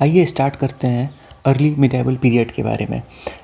आइए स्टार्ट करते हैं अर्ली मिडाइवल पीरियड के बारे में।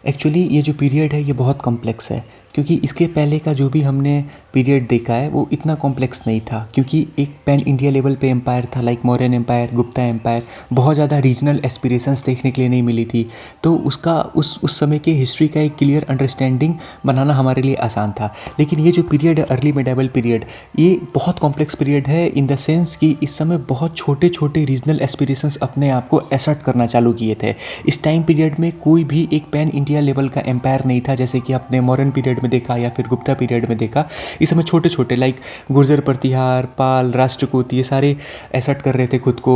एक्चुअली ये जो पीरियड है ये बहुत कॉम्प्लेक्स है, क्योंकि इसके पहले का जो भी हमने पीरियड देखा है वो इतना कॉम्प्लेक्स नहीं था, क्योंकि एक पैन इंडिया लेवल पे एम्पायर था, like Mauryan empire, Gupta empire. बहुत ज़्यादा रीजनल एस्पिरेशंस देखने के लिए नहीं मिली थी, तो उसका उस समय के हिस्ट्री का एक क्लियर अंडरस्टैंडिंग बनाना हमारे लिए आसान था। लेकिन ये जो पीरियड है अर्ली मिडाइवल पीरियड, ये बहुत कॉम्प्लेक्स पीरियड है इन द सेंस कि इस समय बहुत छोटे छोटे रीजनल एस्पिरेशंस अपने आप को एसर्ट करना चालू किए थे। इस टाइम पीरियड में कोई भी एक पैन इंडिया लेवल का एम्पायर नहीं था, जैसे कि आपने मॉडर्न पीरियड में देखा या फिर गुप्ता पीरियड में देखा। इस समय छोटे छोटे लाइक गुर्जर प्रतिहार, पाल, राष्ट्रकूट, ये सारे एसर्ट कर रहे थे खुद को।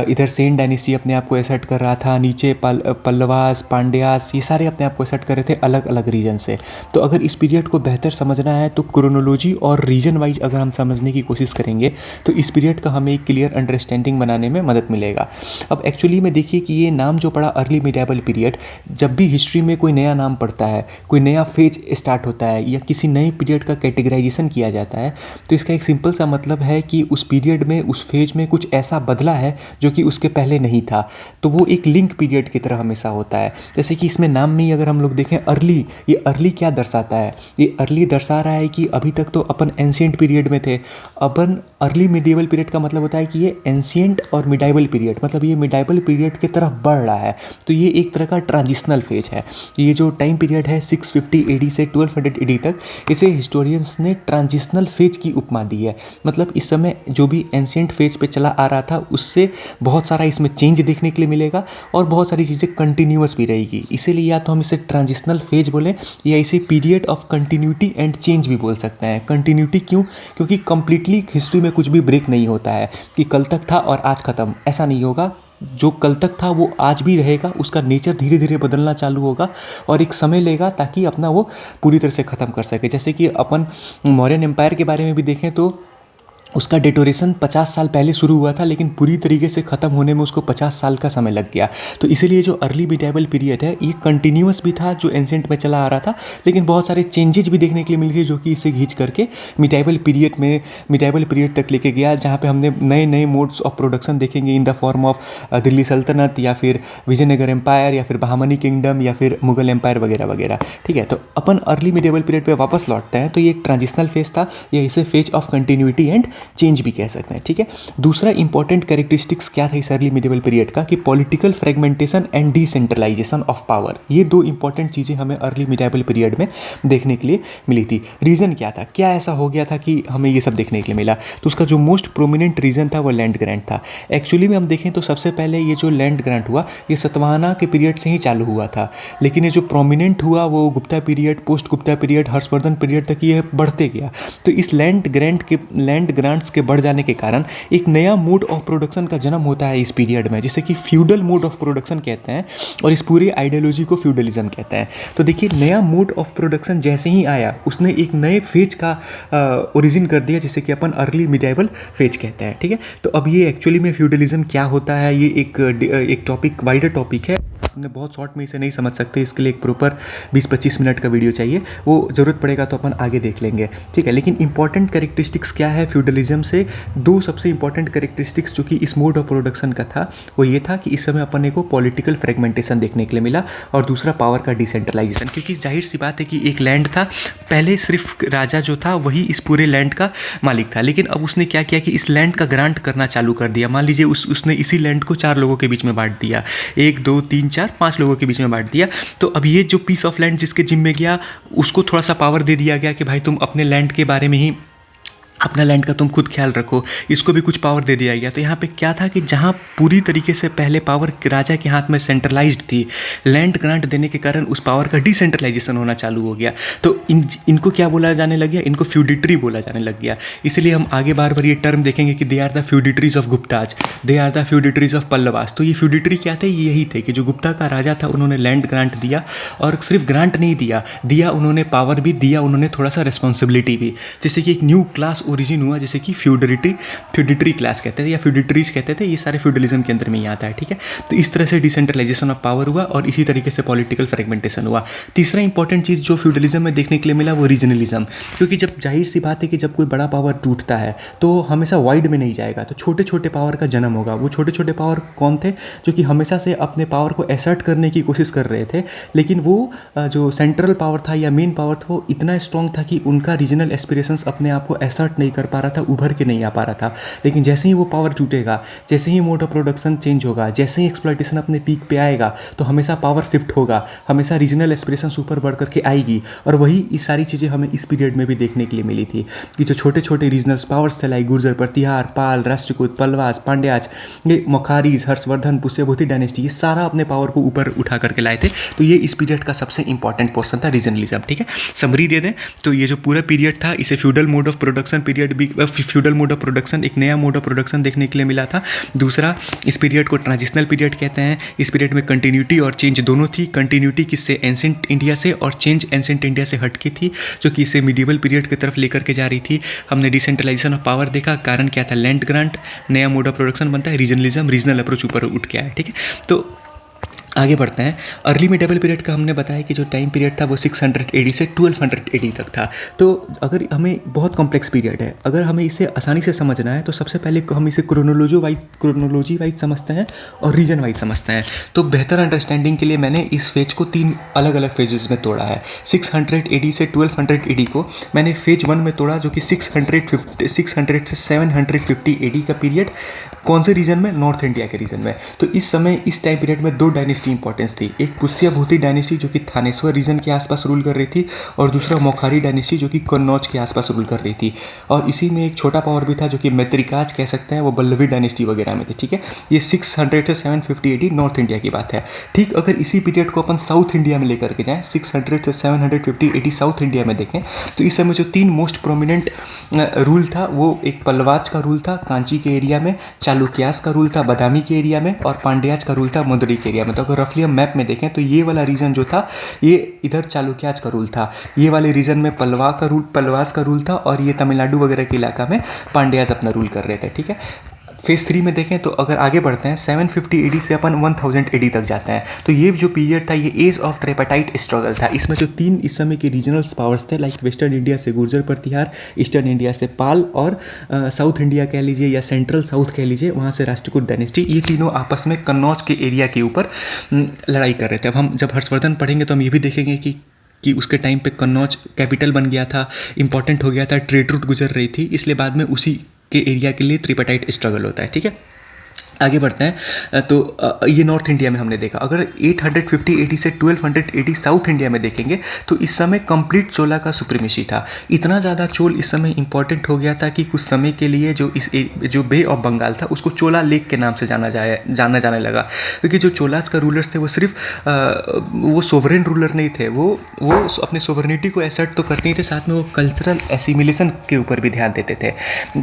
इधर सेन डायनेस्टी अपने आप को एसर्ट कर रहा था, नीचे पल्लवास, पांड्यास, ये सारे अपने आप को एसर्ट कर रहे थे अलग अलग रीजन से। तो अगर इस पीरियड को बेहतर समझना है तो क्रोनोलॉजी और रीजन वाइज अगर हम समझने की कोशिश करेंगे तो इस पीरियड का हमें एक क्लियर अंडरस्टैंडिंग बनाने में मदद मिलेगा। अब एक्चुअली में देखिए कि ये नाम जो पड़ा अर्ली मिडाइवल पीरियड, जब भी हिस्ट्री में कोई नया नाम पड़ता है, कोई नया फेज स्टार्ट होता है या किसी नए पीरियड का कैटेगराइजेशन किया जाता है, तो इसका एक सिंपल सा मतलब है कि उस पीरियड में, उस फेज में कुछ ऐसा बदला है जो कि उसके पहले नहीं था। तो वो एक लिंक पीरियड की तरह हमेशा होता है। जैसे कि इसमें नाम में ही अगर हम लोग देखें अर्ली, ये अर्ली क्या दर्शाता है? ये अर्ली दर्शा रहा है कि अभी तक तो अपन एंशिएंट पीरियड में थे। अपन अर्ली मिडिवल पीरियड का मतलब होता है कि ये एंशिएंट और मिडाइवल पीरियड, मतलब ये मिडाइवल पीरियड की तरफ बढ़ रहा है। तो ये एक तरह का ट्रांजिशनल फेज है। ये जो टाइम पीरियड है 650 एडी से 1200 एडी तक, इसे हिस्टोरियंस ने ट्रांजिशनल फेज की उपमा दी है। मतलब इस समय जो भी एंशिएंट फेज पे चला आ रहा था उससे बहुत सारा इसमें चेंज देखने के लिए मिलेगा और बहुत सारी चीज़ें कंटिन्यूअस भी रहेगी। इसीलिए या तो हम इसे ट्रांजिशनल फेज बोलें या इसे period of continuity and change भी बोल सकते हैं। कंटिन्यूटी क्यों? क्योंकि कंप्लीटली हिस्ट्री में कुछ भी ब्रेक नहीं होता है कि कल तक था और आज ख़त्म, ऐसा नहीं होगा। जो कल तक था वो आज भी रहेगा, उसका नेचर धीरे धीरे बदलना चालू होगा और एक समय लेगा ताकि अपना वो पूरी तरह से ख़त्म कर सके। जैसे कि अपन मौर्यन एम्पायर के बारे में भी देखें तो उसका डेटोरेशन 50 साल पहले शुरू हुआ था, लेकिन पूरी तरीके से ख़त्म होने में उसको 50 साल का समय लग गया। तो इसीलिए जो अर्ली मिडाइवल पीरियड है ये कंटिन्यूअस भी था जो एंशिएंट में चला आ रहा था, लेकिन बहुत सारे चेंजेज भी देखने के लिए मिल गए जो कि इसे खींच करके मिडाइवल पीरियड तक लेके गया, जहाँ पे हमने नए नए मोड्स ऑफ प्रोडक्शन देखेंगे in the form of Delhi सल्तनत या फिर विजयनगर एम्पायर या फिर बहामनी किंगडम या फिर मुगल एम्पायर वगैरह वगैरह। ठीक है, तो अपन अर्ली मिडाइवल पीरियड पे वापस लौटते हैं। तो ये एक ट्रांजिशनल फेज था या इसे phase of continuity and change भी कह सकते हैं। ठीक है, दूसरा इंपॉर्टेंट कैरेक्टरिस्टिक्स क्या था इस अर्ली मिडिवल पीरियड का कि political fragmentation and decentralisation of power. ये दो इंपॉर्टेंट चीज़ें हमें अर्ली मिडिवल पीरियड में देखने के लिए मिली थी। रीज़न क्या था, क्या ऐसा हो गया था कि हमें ये सब देखने के लिए मिला? तो उसका जो मोस्ट प्रोमिनेंट रीज़न था वो लैंड ग्रांट था। एक्चुअली में हम देखें तो सबसे पहले ये जो लैंड ग्रांट हुआ ये सतवाहना के पीरियड से ही चालू हुआ था, लेकिन ये जो प्रोमिनेंट हुआ वो Gupta period, post Gupta period, Harshvardhan period तक ये बढ़ते गया। तो इस लैंड ग्रांट्स के बढ़ जाने के कारण एक नया मोड ऑफ प्रोडक्शन का जन्म होता है इस पीरियड में, जिसे कि फ्यूडल मोड ऑफ प्रोडक्शन कहते हैं और इस पूरी आइडियोलॉजी को फ्यूडलिज्म कहते हैं। तो देखिए, नया मोड ऑफ प्रोडक्शन जैसे ही आया उसने एक नए फेज का ओरिजिन कर दिया, जिसे कि अपन अर्ली मिडाइवल फेज कहते हैं। ठीक है, तो अब ये एक्चुअली में फ्यूडलिज्म क्या होता है, ये एक टॉपिक, वाइडर टॉपिक है। हमने बहुत शॉर्ट में इसे नहीं समझ सकते, इसके लिए एक प्रॉपर 20-25 मिनट का वीडियो चाहिए, वो ज़रूरत पड़ेगा तो अपन आगे देख लेंगे। ठीक है, लेकिन इंपॉर्टेंट कैरेक्टरिस्टिक्स क्या है फ्यूडलिज्म से? दो सबसे इंपॉर्टेंट कैरेक्टरिस्टिक्स जो कि इस मोड ऑफ प्रोडक्शन का था वो ये था कि इस समय अपने को पॉलिटिकल फ्रेगमेंटेशन देखने के लिए मिला और दूसरा पावर का डिसेंट्रलाइजेशन। क्योंकि जाहिर सी बात है कि एक लैंड था, पहले सिर्फ राजा जो था वही इस पूरे लैंड का मालिक था, लेकिन अब उसने क्या किया कि इस लैंड का ग्रांट करना चालू कर दिया। मान लीजिए उसने इसी लैंड को 4 लोगों के बीच में बांट दिया, 1 2 3 4 5 लोगों के बीच में बांट दिया। तो अब ये जो पीस ऑफ लैंड जिसके जिम्मे गया उसको थोड़ा सा पावर दे दिया गया कि भाई तुम अपने लैंड के बारे में ही, अपना लैंड का तुम खुद ख्याल रखो, इसको भी कुछ पावर दे दिया गया। तो यहाँ पे क्या था कि जहाँ पूरी तरीके से पहले पावर राजा के हाथ में सेंट्रलाइज्ड थी, लैंड ग्रांट देने के कारण उस पावर का डिसेंट्रलाइजेशन होना चालू हो गया। तो इनको क्या बोला जाने लग गया? इनको फ्यूडिटरी बोला जाने लग गया। इसीलिए हम आगे बार बार ये टर्म देखेंगे कि they are the feudatories of Guptas, they are the feudatories of Pallavas. तो ये फ्यूडिटरी क्या थे? यही थे कि जो गुप्ता का राजा था उन्होंने लैंड ग्रांट दिया, और सिर्फ ग्रांट नहीं दिया उन्होंने पावर भी दिया, उन्होंने थोड़ा सा रिस्पॉन्सिबिलिटी भी, जैसे कि एक न्यू क्लास ओरिजिन हुआ जैसे कि फ्यूडिटरी क्लास कहते थे या फ्यूडिटरीज कहते थे, ये सारे फ्यूडलिज्म के अंदर में ही आता है, ठीक है। तो इस तरह से डिसेंट्रलाइजेशन ऑफ पावर हुआ और इसी तरीके से पॉलिटिकल फ्रेगमेंटेशन हुआ। तीसरा इंपॉर्टेंट चीज़ जो फ्यूडलिज्म में देखने के लिए मिला वो रीजनलिज्म, क्योंकि जब जाहिर सी बात है कि जब कोई बड़ा पावर टूटता है तो हमेशा वाइड में नहीं जाएगा, तो छोटे छोटे पावर का जन्म होगा। वो छोटे छोटे पावर कौन थे? जो कि हमेशा से अपने पावर को एसर्ट करने की कोशिश कर रहे थे, लेकिन वो जो सेंट्रल पावर था या मेन पावर था वो इतना स्ट्रॉन्ग था कि उनका रीजनल एस्पिरेशंस अपने आप को एसर्ट नहीं कर पा रहा था, उभर के नहीं आ पा रहा था। लेकिन जैसे ही वो पावर टूटेगा, जैसे ही मोड ऑफ प्रोडक्शन चेंज होगा, जैसे ही एक्सप्लॉइटेशन अपने पीक पे आएगा, तो हमेशा पावर शिफ्ट होगा, हमेशा रीजनल एस्पिरेशंस ऊपर बढ़ करके आएगी। और वही ये सारी चीज़ें हमें इस पीरियड में भी देखने के लिए मिली थी कि जो छोटे छोटे रीजनल पावर्स थे लाइक गुर्जर, प्रतिहार, पाल, राष्ट्रकूट, पल्वास, पांड्याज, ये मखारीज, हर्षवर्धन, पुष्यभूति डायनेस्टी, ये सारा अपने पावर को ऊपर उठा करके लाए थे। तो ये इस पीरियड का सबसे इंपॉर्टेंट पोर्शन था रीजनलिज्म, ठीक है। समरी दे दें तो ये जो पूरा पीरियड था इसे feudal mode of production period भी, फ्यूडल मोड ऑफ प्रोडक्शन, एक नया मोड ऑफ प्रोडक्शन देखने के लिए मिला था। दूसरा, इस पीरियड को ट्रांजिशनल पीरियड कहते हैं। इस पीरियड में कंटिन्यूटी और चेंज दोनों थी। कंटिन्यूटी किससे? एंसेंट इंडिया से, और चेंज एंसेंट इंडिया से हटके थी, जो कि इसे मिडिवल पीरियड की तरफ लेकर के जा रही थी। हमने डिसेंट्रलाइजेशन ऑफ पावर देखा, कारण क्या था? लैंड ग्रांट, नया मोड ऑफ प्रोडक्शन बनता है, रीजनलिज्म, रीजनल अप्रोच ऊपर उठ के आया, ठीक है। तो आगे बढ़ते हैं। अर्ली मिडेवल पीरियड का हमने बताया कि जो टाइम पीरियड था वो 600 AD से 1200 AD तक था। तो अगर हमें बहुत कॉम्प्लेक्स पीरियड है, अगर हमें इसे आसानी से समझना है तो सबसे पहले हम इसे क्रोनोलॉजी वाइज समझते हैं और रीजन वाइज समझते हैं। तो बेहतर अंडरस्टैंडिंग के लिए मैंने इस फेज को 3 अलग अलग फेजेस में तोड़ा है। 600 AD से 1200 AD को मैंने फेज 1 में तोड़ा, जो कि 600 से 750 AD का पीरियड। कौन से रीजन में? नॉर्थ इंडिया के रीजन में। तो इस समय इस टाइम पीरियड में 2 डायनेस्टी इंपॉर्टेंस थी। एक पुष्यभूति डायनेस्टी जो कि थानेश्वर रीजन के आसपास रूल कर रही थी, और दूसरा मोखारी डायनेस्टी जो कि कन्नौज के आसपास रूल कर रही थी। और इसी में एक छोटा पावर भी था जो कि मैत्रिकाज कह सकते हैं, वो बल्लवी डायनेस्टी वगैरह में थे, ठीक है। ये 600 से 750 AD नॉर्थ इंडिया की बात है। ठीक अगर इसी पीरियड को अपन साउथ इंडिया में लेकर के जाएँ, 600 से 750 AD साउथ इंडिया में देखें, तो इस समय जो 3 मोस्ट प्रोमिनेंट रूल था वो एक पल्लवाज का रूल था कांची के एरिया में, चालुक्यास का रूल था बादामी के एरिया में, और पांड्याज का रूल था मदुरई के एरिया में। तो अगर रफली हम मैप में देखें तो ये वाला रीजन जो था ये इधर चालुक्याज का रूल था, ये वाले रीजन में पल्लवास का रूल था, और ये तमिलनाडु वगैरह के इलाका में पांड्याज अपना रूल कर रहे थे, ठीक है। फेज 3 में देखें तो अगर आगे बढ़ते हैं 750 AD से अपन 1000 AD तक जाते हैं, तो ये जो पीरियड था ये एज ऑफ ट्रिपाटाइट स्ट्रगल था। इसमें जो 3 इस समय के रीजनल पावर्स थे लाइक वेस्टर्न इंडिया से गुर्जर प्रतिहार, ईस्टर्न इंडिया से पाल, और साउथ इंडिया कह लीजिए या सेंट्रल साउथ कह लीजिए वहाँ से राष्ट्रकूट डायनेस्टी, ये तीनों आपस में कन्नौज के एरिया के ऊपर लड़ाई कर रहे थे। अब हम जब हर्षवर्धन पढ़ेंगे तो हम ये भी देखेंगे कि उसके टाइम पे कन्नौज कैपिटल बन गया था, इंपॉर्टेंट हो गया था, ट्रेड रूट गुजर रही थी, इसलिए बाद में उसी के एरिया के लिए ट्रिपाटाइट स्ट्रगल होता है, ठीक है। आगे बढ़ते हैं तो ये नॉर्थ इंडिया में हमने देखा। अगर 850 AD से 1200 AD साउथ इंडिया में देखेंगे तो इस समय कंप्लीट चोला का सुप्रीमेसी था। इतना ज़्यादा चोल इस समय इंपॉर्टेंट हो गया था कि कुछ समय के लिए जो बे ऑफ बंगाल था उसको चोला लेक के नाम से जाना जाने लगा, क्योंकि जो चोलाज का रूलर्स थे वो सिर्फ वो सोवरेन रूलर नहीं थे, वो अपने सोवरेनिटी को एसर्ट तो करते ही थे, साथ में वो कल्चरल एसिमिलेशन के ऊपर भी ध्यान देते थे।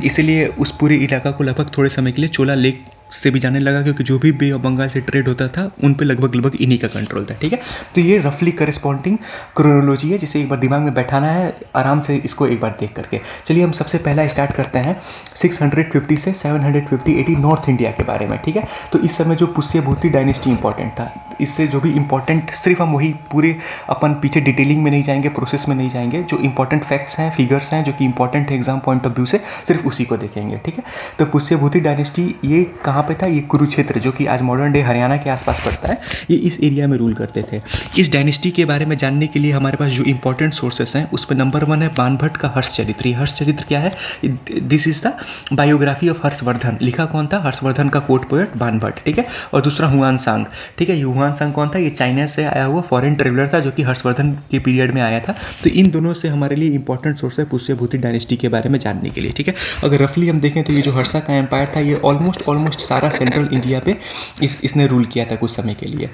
इसीलिए उस पूरे इलाका को लगभग थोड़े समय के लिए चोला लेक से भी जाने लगा, क्योंकि जो भी बे ऑफ बंगाल से ट्रेड होता था उन पे लगभग इन्हीं का कंट्रोल था, ठीक है। तो ये रफली करस्पॉन्डिंग क्रोनोलॉजी है जिसे एक बार दिमाग में बैठाना है आराम से, इसको एक बार देख करके। चलिए हम सबसे पहला स्टार्ट करते हैं 650 से 750 AD नॉर्थ इंडिया के बारे में, ठीक है। तो इस समय जो पुष्यभूति डायनेस्टी इंपॉर्टेंट था, इससे जो भी इंपॉर्टेंट, सिर्फ हम वही पूरे अपन पीछे डिटेलिंग में नहीं जाएंगे, प्रोसेस में नहीं जाएंगे, जो इंपॉर्टेंट फैक्ट्स हैं, फिगर्स हैं जो कि इंपॉर्टेंट है एग्जाम पॉइंट ऑफ व्यू से, सिर्फ उसी को देखेंगे, ठीक है। तो पुष्यभूति डायनेस्टी ये कहाँ पे था? ये कुरुक्षेत्र जो कि आज मॉडर्न डे हरियाणा के आसपास पड़ता है, ये इस एरिया में रूल करते थे। इस डायनेस्टी के बारे में जानने के लिए हमारे पास जो इंपॉर्टेंट सोर्सेस हैं उस पर नंबर 1 है बाणभट्ट का हर्षचरित्र। ये हर्षचरित्र क्या है? This is the biography of Harshvardhan. लिखा कौन था? हर्षवर्धन का कोर्ट पोएट बाणभट्ट, ठीक है। और दूसरा हुआन सांग, ठीक है। ये हुआन सांग कौन था? ये चाइना से आया हुआ फॉरेन ट्रेवलर था जो कि हर्षवर्धन के पीरियड में आया था। तो इन दोनों से हमारे लिए इंपॉर्टेंट सोर्स है पुष्यभूति डायनेस्टी के बारे में जानने के लिए, ठीक है। अगर रफली हम देखें तो ये जो हर्षा का एम्पायर था ये ऑलमोस्ट सारा सेंट्रल इंडिया पे इसने रूल किया था कुछ समय के लिए।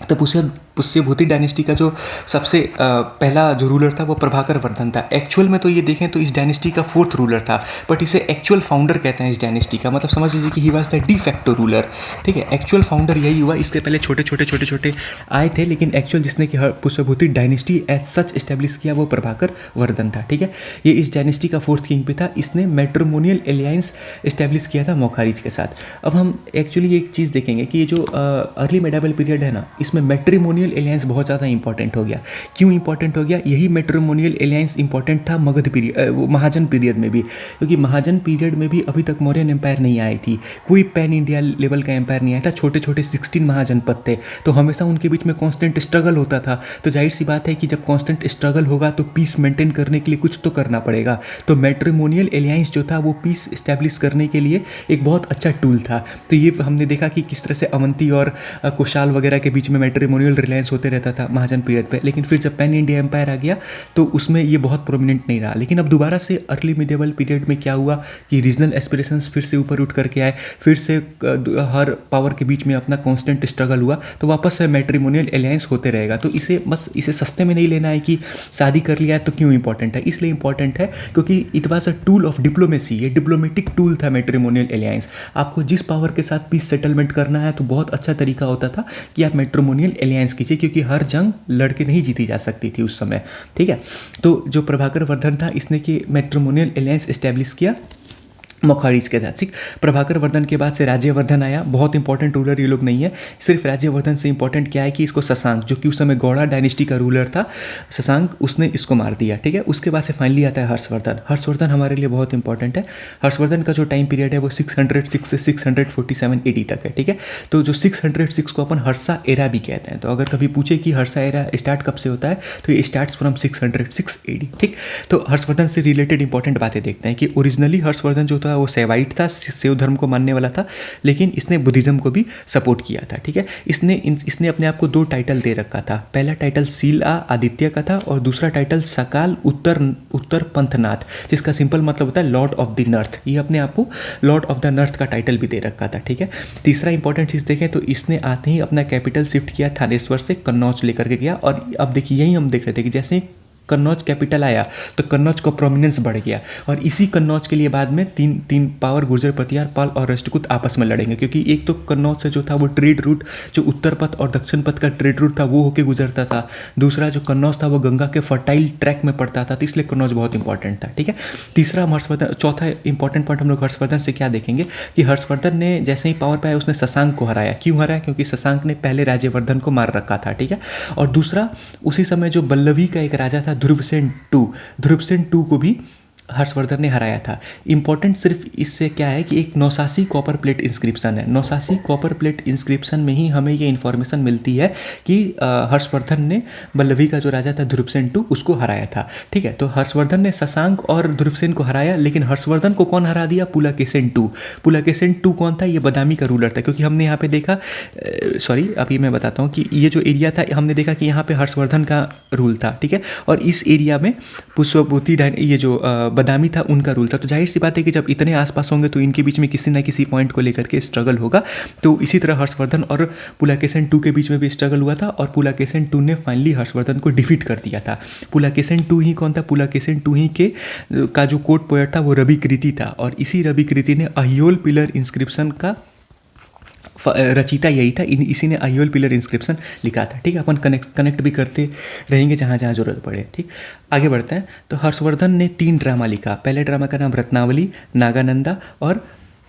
तो पुष्यभूति डायनेस्टी का जो सबसे पहला जो रूलर था वो प्रभाकर वर्धन था। एक्चुअल में तो ये देखें तो इस डायनेस्टी का फोर्थ रूलर था, बट इसे एक्चुअल फाउंडर कहते हैं इस डायनेस्टी का। मतलब समझ लीजिए कि he was the de facto ruler, ठीक है। एक्चुअल फाउंडर यही हुआ, इसके पहले छोटे छोटे आए थे, लेकिन एक्चुअल जिसने कि Pushyabhuti dynasty as such establish किया वो प्रभाकर वर्धन था, ठीक है। ये इस डायनेस्टी का फोर्थ किंग भी था। इसने मैट्रिमोनियल एलियंस इस्टेब्लिश किया था मोखारिज के साथ। अब हम एक्चुअली एक चीज़ देखेंगे कि ये जो अर्ली मेडावल पीरियड है ना, इसमें मैट्रिमोनियल एलियंस बहुत ज़्यादा इंपॉर्टेंट हो गया। क्यों इंपॉर्टेंट हो गया? यही मैट्रिमोनियल एलियंस इंपॉर्टेंट था मगध पीरियड, महाजन पीरियड में भी, क्योंकि महाजन पीरियड में भी अभी तक मौर्यन एम्पायर नहीं आई थी, कोई पैन इंडिया लेवल का एम्पायर नहीं आया था। छोटे छोटे 16 महाजनपद थे, तो हमेशा उनके बीच में कॉन्स्टेंट स्ट्रगल होता था। तो जाहिर सी बात है कि जब कॉन्स्टेंट स्ट्रगल होगा तो पीस मेंटेन करने के लिए कुछ तो करना पड़ेगा। तो मैट्रिमोनियल एलियंस जो था वो पीस इस्टेब्लिश करने के लिए एक बहुत अच्छा टूल था। तो ये हमने देखा कि किस तरह से अवंती और कुशाल वगैरह के बीच में मैट्रिमोनियल रिलायंस होते रहता था महाजन पीरियड पे। लेकिन फिर जब पैन इंडिया एम्पायर आ गया तो उसमें ये बहुत प्रोमिनेंट नहीं रहा। लेकिन अब दोबारा से अर्ली मिडेवल पीरियड में क्या हुआ कि रीजनल एस्पिरेशंस फिर से ऊपर उठ करके आए, फिर से हर पावर के बीच में अपना कांस्टेंट स्ट्रगल हुआ, तो वापस से मैट्रिमोनियल एलायंस होते रहेगा। तो इसे बस इसे सस्ते में नहीं लेना है कि शादी कर लिया है तो क्यों इंपॉर्टेंट है। इसलिए इंपॉर्टेंट है क्योंकि it was a tool of diplomacy, ये डिप्लोमेटिक टूल था मैट्रिमोनियल एलायंस। आपको जिस पावर के साथ पीस सेटलमेंट करना है तो बहुत अच्छा तरीका होता था कि आप मैट्रिमोनियल एलायंस कीजिए, क्योंकि हर जंग लड़के नहीं जीती जा सकती थी उस समय, ठीक है। तो जो प्रभाकर वर्धन था इसने कि मैट्रिमोनियल एलायंस एस्टैब्लिश किया मोखारिज के साथ, ठीक। प्रभाकर वर्धन के बाद से राज्यवर्धन आया। बहुत इंपॉर्टेंट रूलर ये लोग नहीं है। सिर्फ राज्यवर्धन से इंपॉर्टेंट क्या है कि इसको शशांक, जो कि उस समय गौड़ा डायनेस्टी का रूलर था, शशांक, उसने इसको मार दिया, ठीक है। उसके बाद से फाइनली आता है हर्षवर्धन। हर्षवर्धन हमारे लिए बहुत इंपॉर्टेंट है। हर्षवर्धन का जो टाइम पीरियड है वो 606 से 647 AD तक है, ठीक है। तो जो 606 को अपन हर्षा एरा भी कहते हैं। तो अगर कभी पूछे कि हर्षा एरा स्टार्ट कब से होता है तो ये स्टार्ट्स फ्रॉम 606 AD, ठीक। तो हर्षवर्धन से रिलेटेड इंपॉर्टेंट बातें देखते हैं कि ओरिजिनली हर्षवर्धन जो था वो सेवाइट था, शिव धर्म को मानने वाला था, लेकिन इसने बुद्धिज्म को भी सपोर्ट किया था, ठीक है। इसने अपने आप को 2 टाइटल दे रखा था। पहला टाइटल सीला आदित्य का था और दूसरा टाइटल सकाल उत्तर पंथनाथ, जिसका सिंपल मतलब होता है लॉर्ड ऑफ द नर्थ। ये अपने आप को लॉर्ड ऑफ द नर्थ का टाइटल भी दे रखा था, ठीक है। तीसरा इंपॉर्टेंट चीज़ देखें तो इसने आते ही अपना कैपिटल शिफ्ट किया थानेश्वर से कन्नौज लेकर के गया। और अब देखिए यही हम देख रहे थे कि जैसे कन्नौज कैपिटल आया तो कन्नौज का प्रोमिनेंस बढ़ गया। और इसी कन्नौज के लिए बाद में तीन पावर गुर्जर, प्रतिहार, पाल और राष्ट्रकूट आपस में लड़ेंगे, क्योंकि एक तो कन्नौज से जो था वो ट्रेड रूट, जो उत्तर पथ और दक्षिण पथ का ट्रेड रूट था वो होके गुजरता था। दूसरा जो कन्नौज था वो गंगा के फर्टाइल ट्रैक में पड़ता था, तो इसलिए कन्नौज बहुत इंपॉर्टेंट था, ठीक है। तीसरा हम हर्षवर्धन, चौथा इंपॉर्टेंट पॉइंट हम लोग हर्षवर्धन से क्या देखेंगे कि हर्षवर्धन ने जैसे ही पावर पे आया उसने शशांक को हराया। क्यों हराया? क्योंकि शशांक ने पहले राज्यवर्धन को मार रखा था, ठीक है। और दूसरा उसी समय जो बल्लवी का एक राजा था ध्रुवसेन टू को भी हर्षवर्धन ने हराया था। इंपॉर्टेंट सिर्फ इससे क्या है कि एक नौसासी कॉपर प्लेट इंस्क्रिप्शन है। नौसासी कॉपर प्लेट इंस्क्रिप्शन में ही हमें ये इन्फॉर्मेशन मिलती है कि हर्षवर्धन ने बल्लभी का जो राजा था ध्रुवसेन टू उसको हराया था, ठीक है। तो हर्षवर्धन ने शशांक और ध्रुवसेन को हराया, लेकिन हर्षवर्धन को कौन हरा दिया? पुलकेशिन टू। पुलकेशिन टू कौन था? ये बदामी का रूलर था, क्योंकि हमने यहाँ पे देखा, सॉरी अभी मैं बताता हूँ कि ये जो एरिया था हमने देखा कि यहाँ पे हर्षवर्धन का रूल था, ठीक है। और इस एरिया में पुष्यभूति ये जो बदामी था उनका रूल था। तो जाहिर सी बात है कि जब इतने आसपास होंगे तो इनके बीच में किसी ना किसी पॉइंट को लेकर के स्ट्रगल होगा। तो इसी तरह हर्षवर्धन और पुलकेशिन टू के बीच में भी स्ट्रगल हुआ था और पुलकेशिन टू ने फाइनली हर्षवर्धन को डिफीट कर दिया था। पुलकेशिन टू ही कौन था? पुलकेशिन टू ही के का जो कोर्ट पोएट था वो रवि कृति था, और इसी रवि कृति ने अहियोल पिलर इंस्क्रिप्शन का रचयिता यही था। इसी ने अहियोल पिलर इंस्क्रिप्शन लिखा था, ठीक है। अपन कनेक्ट भी करते रहेंगे जहाँ जहाँ जरूरत पड़े, ठीक। आगे बढ़ते हैं। तो हर्षवर्धन ने 3 ड्रामा लिखा। पहले ड्रामा का नाम रत्नावली, नागानंदा और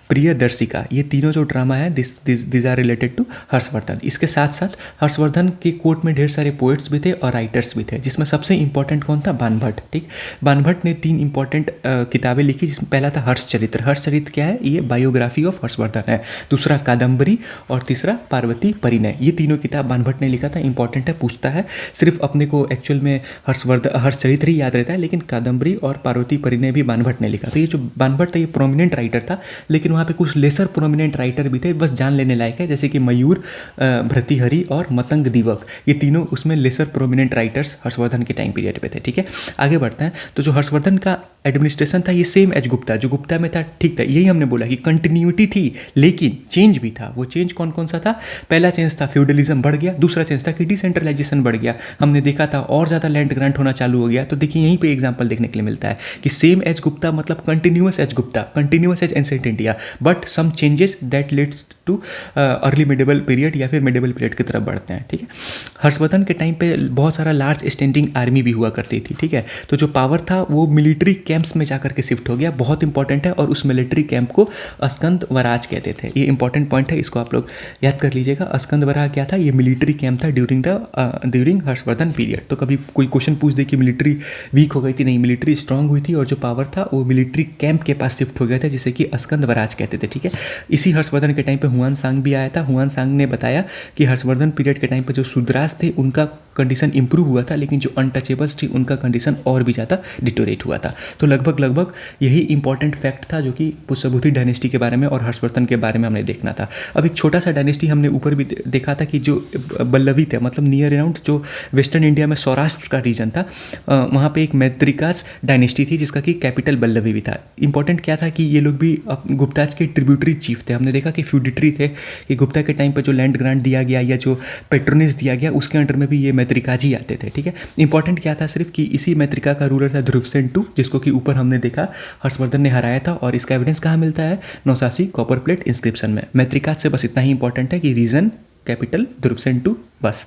प्रियदर्शिका। ये तीनों जो ड्रामा है this are related to Harshavardhan. इसके साथ साथ हर्षवर्धन के कोर्ट में ढेर सारे पोएट्स भी थे और राइटर्स भी थे, जिसमें सबसे इंपॉर्टेंट कौन था? बाणभट्ट, ठीक। बाणभट्ट ने 3 इंपॉर्टेंट किताबें लिखी, जिसमें पहला था हर्षचरित्र। हर्षचरित्र क्या है? ये बायोग्राफी ऑफ हर्षवर्धन है। दूसरा कादम्बरी और तीसरा पार्वती परिणय। ये तीनों किताब बाणभट्ट ने लिखा था। इंपॉर्टेंट है, पूछता है। सिर्फ अपने को एक्चुअल में हर्षचरित्र ही याद रहता है, लेकिन कादम्बरी और पार्वती परिणय भी बाणभट्ट ने लिखा। तो ये जो बाणभट्ट था ये प्रोमिनेंट राइटर था, लेकिन वहाँ पे कुछ लेसर प्रोमिनेंट राइटर भी थे, बस जान लेने लायक है, जैसे कि मयूर भर्तृहरि और मतंग दीवक, ये तीनों उसमें लेसर प्रोमिनेंट राइटर्स हर्षवर्धन के टाइम पीरियड पे थे। ठीक है, आगे बढ़ते हैं। तो जो हर्षवर्धन का एडमिनिस्ट्रेशन था ये सेम एज गुप्ता, जो गुप्ता में था, ठीक था, यही हमने बोला कि कंटिन्यूटी थी लेकिन चेंज भी था। वो चेंज कौन कौन सा था? पहला चेंज था फ्यूडलिज्म बढ़ गया, दूसरा चेंज था कि डिसेंट्रलाइजेशन बढ़ गया, हमने देखा था और ज़्यादा लैंड ग्रांट होना चालू हो गया। तो देखिए यहीं पे एग्जांपल देखने के लिए मिलता है कि सेम एज गुप्ता मतलब continuous as Gupta, continuous as ancient India, but some changes that leads to early medieval period या फिर मिडेवल पीरियड की तरफ बढ़ते हैं। ठीक है, हर्षवर्धन के टाइम पे बहुत सारा लार्ज स्टैंडिंग आर्मी भी हुआ करती थी। ठीक है, तो जो पावर था वो मिलिट्री कैंप्स में जाकर के शिफ्ट हो गया, बहुत इंपॉर्टेंट है, और उस मिलिट्री कैंप को अस्कंदवराज कहते थे। ये इंपॉर्टेंट पॉइंट है, इसको आप लोग याद कर लीजिएगा। अस्कंदवराज क्या था? ये मिलिट्री कैंप था ड्यूरिंग हर्षवर्धन पीरियड। तो कभी कोई क्वेश्चन पूछ दे कि मिलिट्री वीक हो गई थी, नहीं, मिलिट्री स्ट्रांग हुई थी और जो पावर था वो मिलिट्री कैंप के पास शिफ्ट हो गया था, जिसे कि अस्कंदवराज कहते थे। ठीक है, इसी हर्षवर्धन के टाइम पे हुआन सांग भी आया था। हुआन सांग ने बताया कि हर्षवर्धन पीरियड के टाइम पे जो शूद्रास थे उनका कंडीशन इंप्रूव हुआ था, लेकिन जो अनटचेबल्स थी उनका कंडीशन और भी ज़्यादा डिटोरेट हुआ था। तो लगभग यही इंपॉर्टेंट फैक्ट था जो कि पुष्यभूति डायनेस्टी के बारे में और हर्षवर्धन के बारे में हमने देखना था। अब एक छोटा सा डायनेस्टी हमने ऊपर भी देखा था कि जो बल्लवी थे, मतलब नियर अराउंड जो वेस्टर्न इंडिया में सौराष्ट्र का रीजन था, वहाँ पे एक मैत्रिकास डायनेस्टी थी जिसका कि कैपिटल बल्लवी भी था। इंपॉर्टेंट क्या था कि ये लोग भी गुप्ताज के ट्रिब्यूटरी चीफ थे। हमने देखा कि फ्यूडिटरी थे, कि गुप्ता के टाइम पर जो लैंड ग्रांट दिया गया या जो पेट्रोनेज दिया गया उसके अंडर में भी ये मैत्रिकाज ही आते थे। ठीक है, इंपॉर्टेंट क्या था सिर्फ कि इसी मैत्रिका का रूलर था ध्रुवसेन II, जिसको कि ऊपर हमने देखा हर्षवर्धन ने हराया था, और इसका एविडेंस कहाँ मिलता है? नौसासी कॉपर प्लेट इंस्क्रिप्शन में। मैत्रिकाज से बस इतना ही इंपॉर्टेंट है कि रीजन कैपिटल ध्रुवसेन II, बस।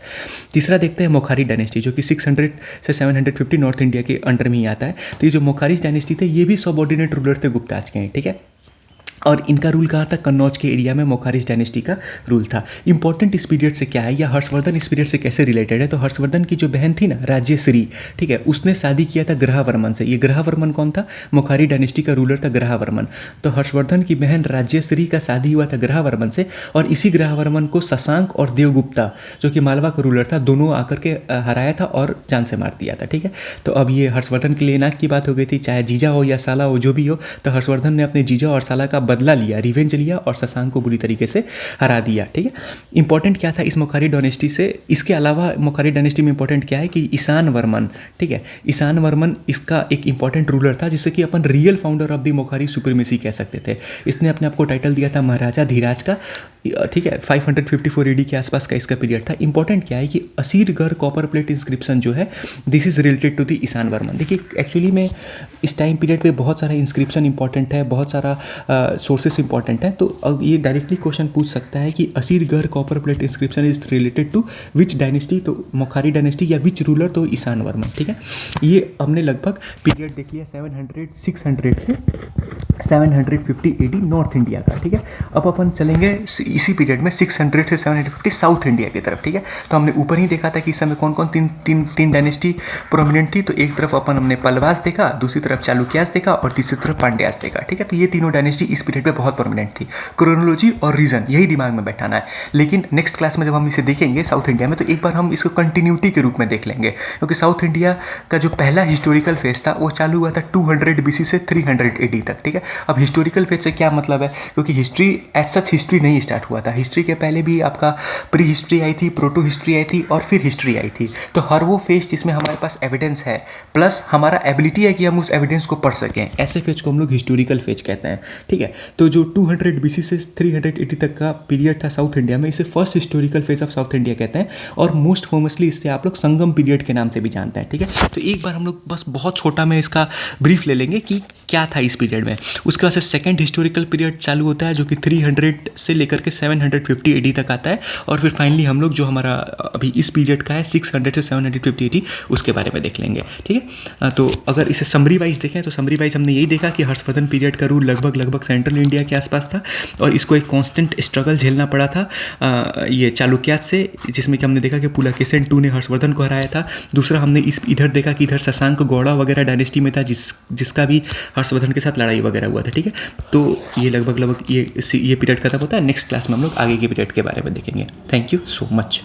तीसरा देखते हैं मोखारी डायनेस्टी, जो कि 600 से 750 नॉर्थ इंडिया के अंडर में ही आता है। तो ये जो मोखारी डायनेस्टी थे ये भी सबऑर्डिनेट रूलर थे गुप्ताज के हैं। ठीक है, और इनका रूल कहाँ था? कन्नौज के एरिया में मोखारिज डायनेस्टी का रूल था। इंपॉर्टेंट इस पीरियड से क्या है, या हर्षवर्धन इस पीरियड से कैसे रिलेटेड है? तो हर्षवर्धन की जो बहन थी ना राज्यश्री, ठीक है, उसने शादी किया था ग्रहवर्मन से। ये ग्रहवर्मन कौन था? मोखारी डायनेस्टी का रूलर था ग्रहवर्मन। तो हर्षवर्धन की बहन राज्यश्री का शादी हुआ था ग्रहवर्मन से, और इसी ग्रहवर्मन को शशांक और देवगुप्ता जो कि मालवा का रूलर था, दोनों आकर के हराया था और जान से मार दिया था। ठीक है, तो अब ये हर्षवर्धन के लिए नाक की बात हो गई थी, चाहे जीजा हो या साला हो, जो भी हो, तो हर्षवर्धन ने अपने जीजा और साला का बदला लिया, रिवेंज लिया और शशांक को बुरी तरीके से हरा दिया। ठीक है, इंपॉर्टेंट क्या था इस मोखारी डायनेस्टी से? इसके अलावा मोखारी डायनेस्टी में इंपॉर्टेंट क्या है कि ईशान वर्मन, ठीक है, ईशान वर्मन इसका एक इंपॉर्टेंट रूलर था, जिससे कि अपन real founder of the Maukhari supremacy कह सकते थे। इसने अपने आप को टाइटल दिया था महाराजा धीराज का। ठीक है, 554 AD के आसपास का इसका पीरियड था। इंपॉर्टेंट क्या है कि असीरगढ़ कॉपर प्लेट इंस्क्रिप्शन जो है, this is related to the Ishan Varman. देखिए एक्चुअली में इस टाइम पीरियड पे बहुत सारा इंस्क्रिप्शन इंपॉर्टेंट है, बहुत सारा सोर्सेस इंपॉर्टेंट है। तो अब ये डायरेक्टली क्वेश्चन पूछ सकता है कि Asirgarh copper plate inscription is related to which dynasty? तो मोखारी डायनेस्टी या विच रूलर? तो ईशान वर्मन। ठीक है, ये हमने लगभग पीरियड देख लिया 600 से 750 AD नॉर्थ इंडिया का। ठीक है, अब अपन चलेंगे इसी पीरियड में 600 से 750 साउथ इंडिया की तरफ। ठीक है, तो हमने ऊपर ही देखा था कि इस समय कौन कौन तीन डायनेस्टी प्रोमिनेंट थी। तो एक तरफ अपन हमने पल्लवास देखा, दूसरी तरफ चालुक्यास देखा और तीसरी तरफ पांड्यास देखा। ठीक है, तो ये तीनों डायनेस्टी इस पीरियड पे बहुत प्रोमिनेंट थी। क्रोनोलॉजी और रीजन यही दिमाग में बैठाना है, लेकिन नेक्स्ट क्लास में जब हम इसे देखेंगे साउथ इंडिया में, तो एक बार हम इसको कंटिन्यूटी के रूप में देख लेंगे, क्योंकि साउथ इंडिया का जो पहला हिस्टोरिकल फेज था वो चालू हुआ था 200 BC से 300 AD तक। ठीक है, अब हिस्टोरिकल फेज से क्या मतलब है? क्योंकि हिस्ट्री एज सच हिस्ट्री नहीं स्टार्ट हुआ था। हिस्ट्री के पहले भी आपका प्री हिस्ट्री आई थी, प्रोटो हिस्ट्री आई थी और फिर हिस्ट्री आई थी। तो हर वो फेज जिसमें हमारे पास एविडेंस है प्लस हमारा एबिलिटी है कि हम उस एविडेंस को पढ़ सकें, ऐसे फेज को हम लोग हिस्टोरिकल फेज कहते हैं। ठीक है, तो जो 200 BC से 300 AD तक का पीरियड था साउथ इंडिया में, इसे first historical phase of south India कहते हैं, और मोस्ट फेमसली इससे आप लोग संगम पीरियड के नाम से भी जानते हैं। ठीक है, तो एक बार हम लोग बस बहुत छोटा में इसका ब्रीफ ले लेंगे कि क्या था इस पीरियड में। उसके बाद से सेकंड हिस्टोरिकल पीरियड चालू होता है, जो कि 300 से लेकर के 750 AD तक आता है, और फिर फाइनली हम लोग जो हमारा अभी इस पीरियड का है 600 से 750 AD, उसके बारे में देख लेंगे। ठीक है, तो अगर इसे समरी वाइज देखें तो समरी वाइज हमने यही देखा कि हर्षवर्धन पीरियड का रूल लगभग सेंट्रल इंडिया के आसपास था, और इसको एक कांस्टेंट स्ट्रगल झेलना पड़ा था ये चालुक्यास से, जिसमें कि हमने देखा कि पुलकेशिन II ने हर्षवर्धन को हराया था। दूसरा हमने इधर देखा कि इधर शशांक गौड़ा वगैरह डायनेस्टी में था, जिसका भी हर्षवर्धन के साथ लड़ाई वगैरह हुआ था। ठीक है, तो ये लगभग ये पीरियड खत्म होता है। नेक्स्ट क्लास में हम लोग आगे के पीरियड के बारे में देखेंगे। Thank you so much.